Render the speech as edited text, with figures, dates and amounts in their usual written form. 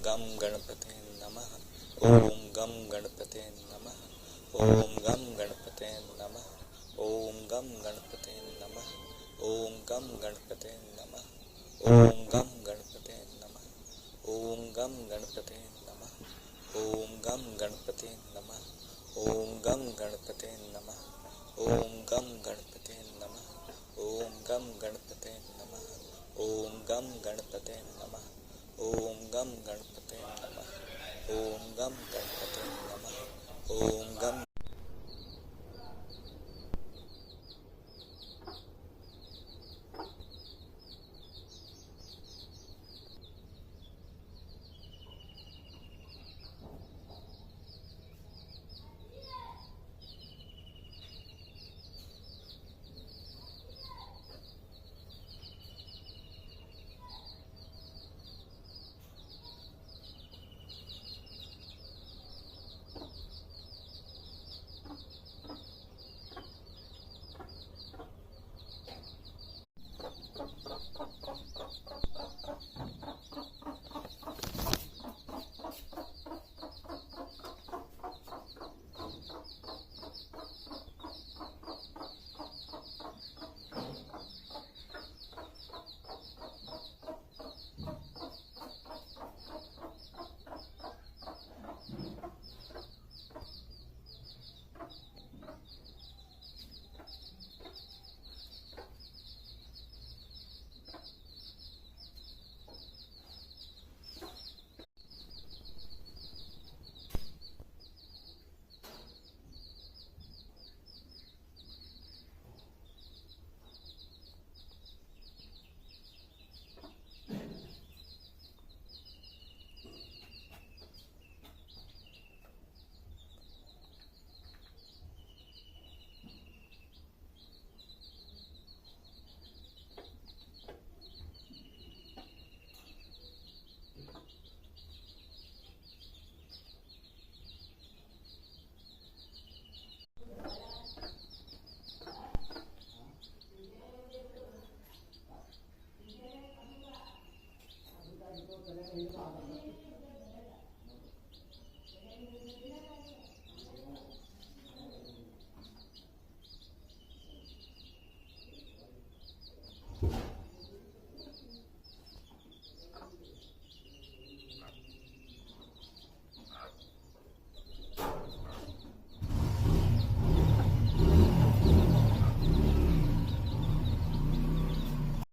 गम गणपते नमः। ओम गम गणपते नमः। ओम गम गणपते नमः। ओम गम गणपते नमः। ओम गम गणपते नमः। ओम गम गणपते नमः। ओम गम गणपते नमः। ओम गम गणपते नमः। ओम गम गणपते नमः। ओम गम गणपते नमः। ओम गम गणपते नमः। ओम गम गणपते नमः। ओम गम गणपते नमः। ओम गम गणपते नमः। ओम गम Gracias.